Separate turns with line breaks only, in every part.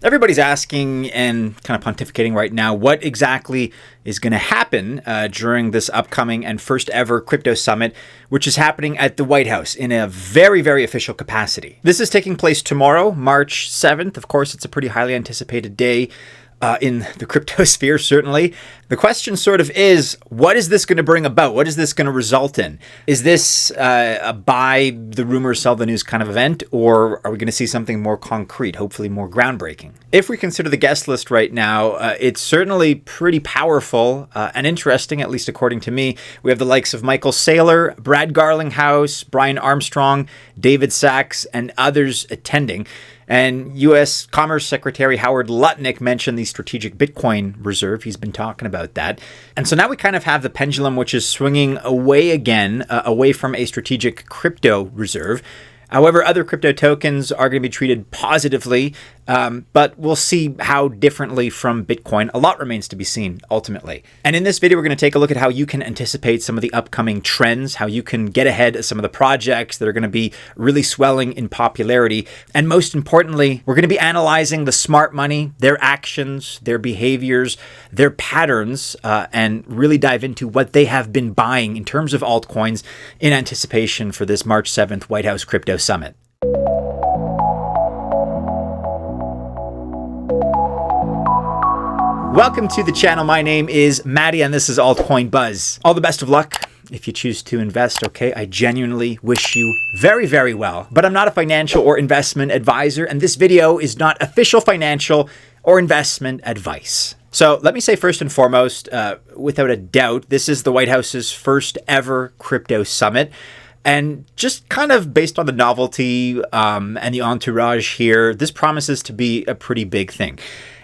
Everybody's asking and kind of pontificating right now what exactly is going to happen during this upcoming and first ever crypto summit, which is happening at the White House in a very, very official capacity. This is taking place tomorrow, March 7th. Of course, it's a pretty highly anticipated day in the crypto sphere, certainly. The question sort of is, what is this going to bring about? What is this going to result in? Is this a buy the rumor, sell the news kind of event, or are we going to see something more concrete, hopefully more groundbreaking? If we consider the guest list right now, it's certainly pretty powerful and interesting, at least according to me. We have the likes of Michael Saylor, Brad Garlinghouse, Brian Armstrong, David Sachs, and others attending. And U.S. Commerce Secretary Howard Lutnick mentioned the strategic Bitcoin reserve. He's been talking about that. And so now we kind of have the pendulum, which is swinging away again, away from a strategic crypto reserve. However, other crypto tokens are going to be treated positively, but we'll see how differently from Bitcoin. A lot remains to be seen, ultimately. And in this video, we're going to take a look at how you can anticipate some of the upcoming trends, how you can get ahead of some of the projects that are going to be really swelling in popularity. And most importantly, we're going to be analyzing the smart money, their actions, their behaviors, their patterns, and really dive into what they have been buying in terms of altcoins in anticipation for this March 7th White House Crypto Summit. Welcome to the channel. My name is Maddie and this is Altcoin Buzz. All the best of luck if you choose to invest, okay? I genuinely wish you very, very well. But I'm not a financial or investment advisor, and this video is not official financial or investment advice. So let me say first and foremost, without a doubt, this is the White House's first ever crypto summit. And just kind of based on the novelty and the entourage here, this promises to be a pretty big thing.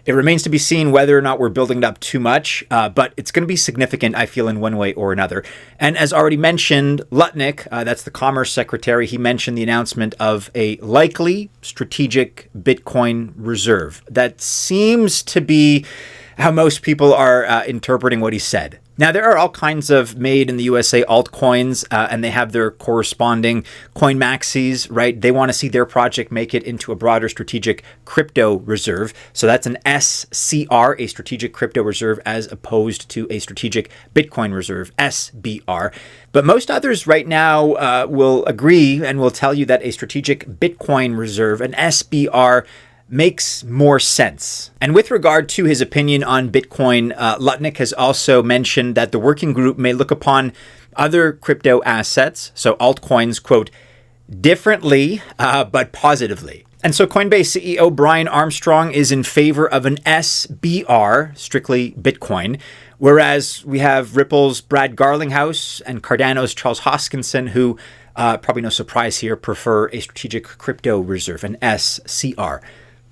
It remains to be seen whether or not we're building it up too much, but it's going to be significant, I feel, in one way or another. And as already mentioned, Lutnick, that's the Commerce Secretary, he mentioned the announcement of a likely strategic Bitcoin reserve. That seems to be how most people are interpreting what he said. Now, there are all kinds of made in the USA altcoins, and they have their corresponding coin maxis, right? They want to see their project make it into a broader strategic crypto reserve. So that's an SCR, a strategic crypto reserve, as opposed to a strategic Bitcoin reserve, SBR. But most others right now will agree and will tell you that a strategic Bitcoin reserve, an SBR, makes more sense. And with regard to his opinion on Bitcoin, Lutnick has also mentioned that the working group may look upon other crypto assets, so altcoins, quote, differently, but positively. And so Coinbase CEO Brian Armstrong is in favor of an SBR, strictly Bitcoin, whereas we have Ripple's Brad Garlinghouse and Cardano's Charles Hoskinson, who, probably no surprise here, prefer a strategic crypto reserve, an SCR.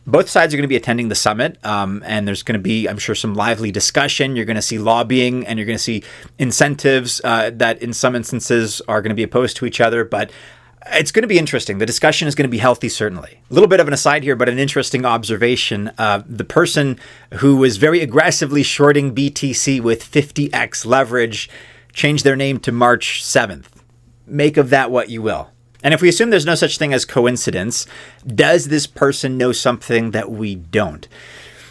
Both sides are going to be attending the summit, and there's going to be, I'm sure, some lively discussion. You're going to see lobbying, and you're going to see incentives that in some instances are going to be opposed to each other, but it's going to be interesting. The discussion is going to be healthy, certainly. A little bit of an aside here, but an interesting observation. The person who was very aggressively shorting BTC with 50x leverage changed their name to March 7th. Make of that what you will. And if we assume there's no such thing as coincidence, does this person know something that we don't?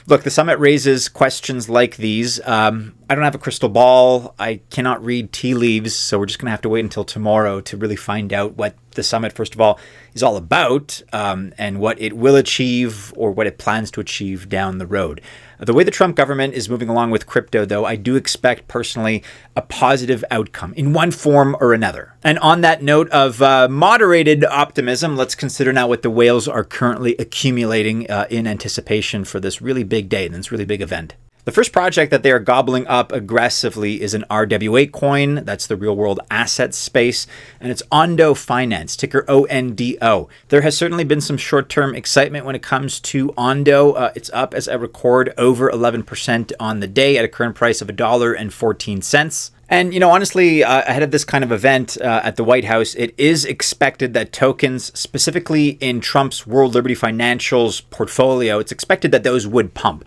Look, the summit raises questions like these. I don't have a crystal ball. I cannot read tea leaves, so we're just going to have to wait until tomorrow to really find out what the summit, first of all, is all about, and what it will achieve or what it plans to achieve down the road. The way the Trump government is moving along with crypto, though, I do expect personally a positive outcome in one form or another. And on that note of moderated optimism, let's consider now what the whales are currently accumulating in anticipation for this really big day and this really big event. The first project that they are gobbling up aggressively is an RWA coin. That's the real world assets space. And it's ONDO Finance, ticker ONDO. There has certainly been some short-term excitement when it comes to ONDO. It's up as I record over 11% on the day at a current price of $1.14. And, you know, honestly, ahead of this kind of event at the White House, it is expected that tokens, specifically in Trump's World Liberty Financial's portfolio, it's expected that those would pump.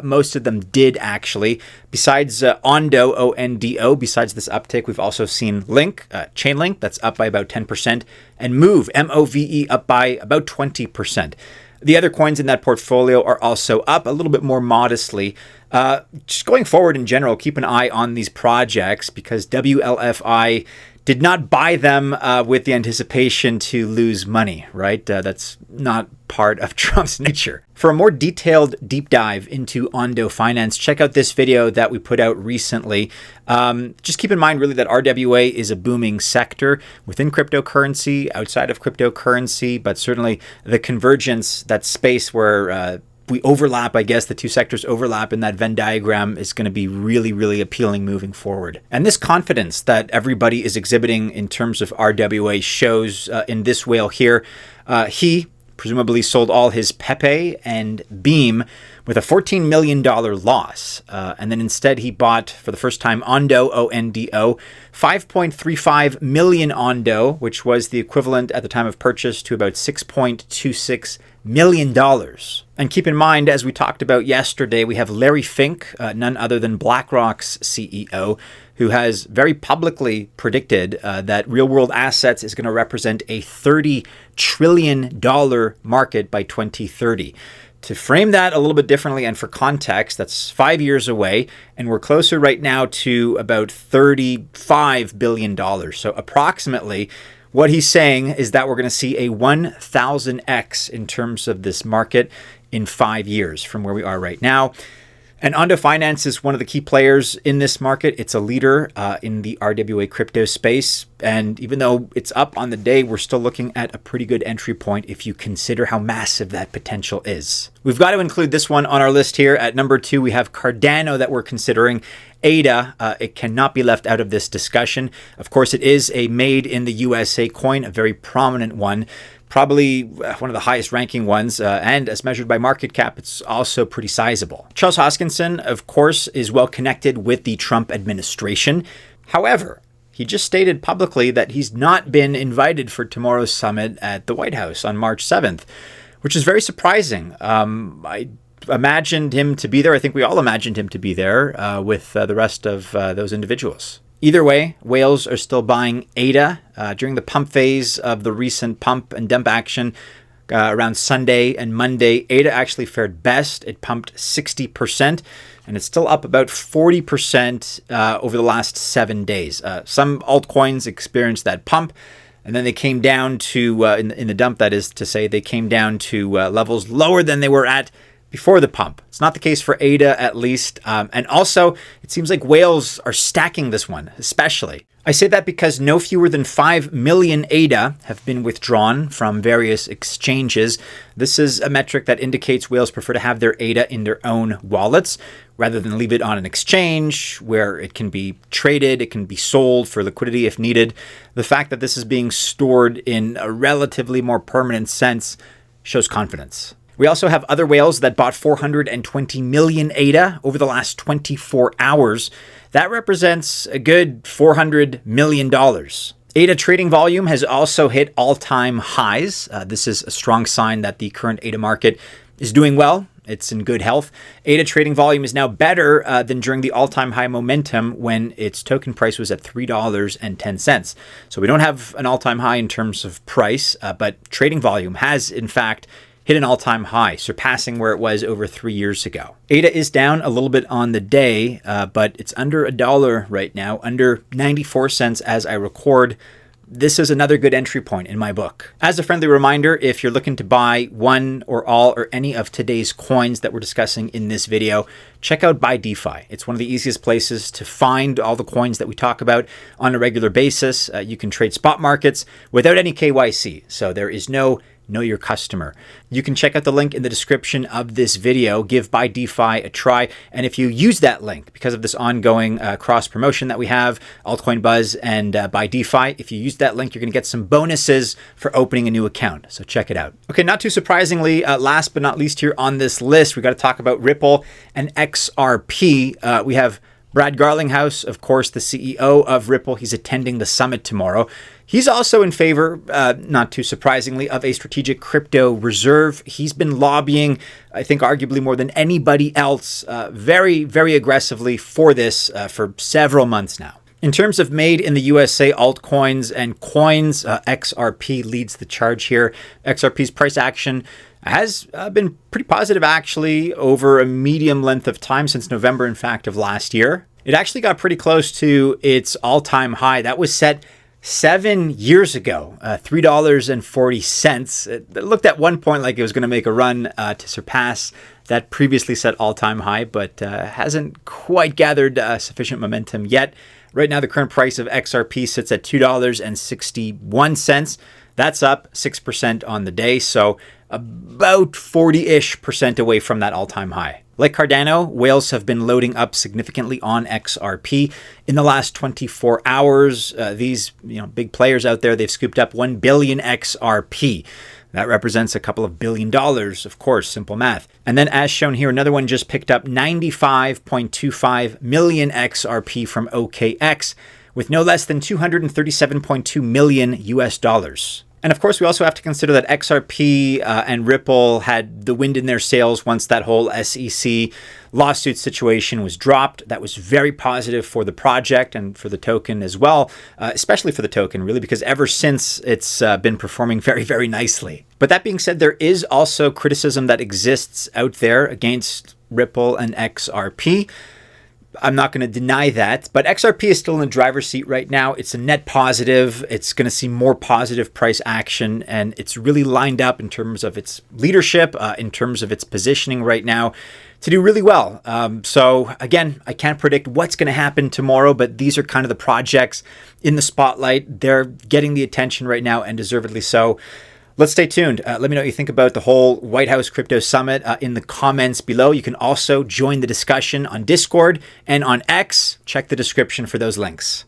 Most of them did, actually. Besides ONDO, O-N-D-O, besides this uptick, we've also seen Chainlink, that's up by about 10%, and Move, M-O-V-E, up by about 20%. The other coins in that portfolio are also up a little bit more modestly. Just going forward in general, keep an eye on these projects because WLFI did not buy them with the anticipation to lose money, right? That's not part of Trump's nature. For a more detailed deep dive into ONDO Finance, check out this video that we put out recently. Just keep in mind really that RWA is a booming sector within cryptocurrency, outside of cryptocurrency, but certainly the convergence, that space where we overlap, I guess, the two sectors overlap in that Venn diagram is going to be really, really appealing moving forward. And this confidence that everybody is exhibiting in terms of RWA shows in this whale here. He presumably sold all his Pepe and Beam with a $14 million loss. And then instead he bought, for the first time, ONDO, O-N-D-O, 5.35 million ONDO, which was the equivalent at the time of purchase to about $6.26 million. And keep in mind, as we talked about yesterday, we have Larry Fink, none other than BlackRock's CEO, who has very publicly predicted that real-world assets is going to represent a $30 trillion market by 2030. To frame that a little bit differently and for context, that's 5 years away, and we're closer right now to about $35 billion. So approximately, what he's saying is that we're going to see a 1,000x in terms of this market in 5 years from where we are right now. And ONDO Finance is one of the key players in this market. It's a leader in the RWA crypto space. And even though it's up on the day, we're still looking at a pretty good entry point if you consider how massive that potential is. We've got to include this one on our list here. At number 2, we have Cardano that we're considering. ADA, it cannot be left out of this discussion. Of course, it is a made in the USA coin, a very prominent one. Probably one of the highest ranking ones, and as measured by market cap, it's also pretty sizable. Charles Hoskinson, of course, is well connected with the Trump administration. However, he just stated publicly that he's not been invited for tomorrow's summit at the White House on March 7th, which is very surprising. I imagined him to be there. I think we all imagined him to be there with the rest of those individuals. Either way, whales are still buying ADA. During the pump phase of the recent pump and dump action around Sunday and Monday, ADA actually fared best. It pumped 60%, and it's still up about 40% over the last 7 days. Some altcoins experienced that pump, and then they came down to, in the dump, that is to say, they came down to levels lower than they were at before the pump. It's not the case for ADA, at least. And also, it seems like whales are stacking this one, especially. I say that because no fewer than 5 million ADA have been withdrawn from various exchanges. This is a metric that indicates whales prefer to have their ADA in their own wallets rather than leave it on an exchange where it can be traded, it can be sold for liquidity if needed. The fact that this is being stored in a relatively more permanent sense shows confidence. We also have other whales that bought 420 million ADA over the last 24 hours. That represents a good $400 million. ADA trading volume has also hit all-time highs. This is a strong sign that the current ADA market is doing well. It's in good health. ADA trading volume is now better than during the all-time high momentum when its token price was at $3.10. So we don't have an all-time high in terms of price, but trading volume has, in fact, hit an all-time high, surpassing where it was over 3 years ago. ADA is down a little bit on the day, but it's under $1 right now, under 94 cents as I record. This is another good entry point in my book. As a friendly reminder, if you're looking to buy one or all or any of today's coins that we're discussing in this video, check out BYDFI. It's one of the easiest places to find all the coins that we talk about on a regular basis. You can trade spot markets without any KYC, so there is no know your customer. You can check out the link in the description of this video. Give BYDFI a try. And if you use that link, because of this ongoing cross promotion that we have, Altcoin Buzz and BYDFI, if you use that link, you're going to get some bonuses for opening a new account. So check it out. Okay, not too surprisingly, last but not least here on this list, we got to talk about Ripple and XRP. We have Brad Garlinghouse, of course, the CEO of Ripple. He's attending the summit tomorrow. He's also in favor, not too surprisingly, of a strategic crypto reserve. He's been lobbying, I think, arguably more than anybody else, very, very aggressively for this for several months now. In terms of made in the USA altcoins and coins, XRP leads the charge here. XRP's price action has been pretty positive actually over a medium length of time since November, in fact, of last year. It actually got pretty close to its all-time high. That was set 7 years ago, $3.40. It looked at one point like it was going to make a run to surpass that previously set all-time high, but hasn't quite gathered sufficient momentum yet. Right now, the current price of XRP sits at $2.61. That's up 6% on the day, so about 40-ish% away from that all-time high. Like Cardano, whales have been loading up significantly on XRP. In the last 24 hours, these big players out there, they've scooped up 1 billion XRP. That represents a couple of $1 billion, of course, simple math. And then as shown here, another one just picked up 95.25 million XRP from OKX with no less than 237.2 million US dollars. And of course, we also have to consider that XRP and Ripple had the wind in their sails once that whole SEC lawsuit situation was dropped. That was very positive for the project and for the token as well, especially for the token, really, because ever since it's been performing very, very nicely. But that being said, there is also criticism that exists out there against Ripple and XRP. I'm not going to deny that, but XRP is still in the driver's seat right now. It's a net positive. It's going to see more positive price action, and it's really lined up in terms of its leadership, in terms of its positioning right now to do really well. So again, I can't predict what's going to happen tomorrow, but these are kind of the projects in the spotlight. They're getting the attention right now, and deservedly so. Let's stay tuned. Let me know what you think about the whole White House Crypto Summit in the comments below. You can also join the discussion on Discord and on X. Check the description for those links.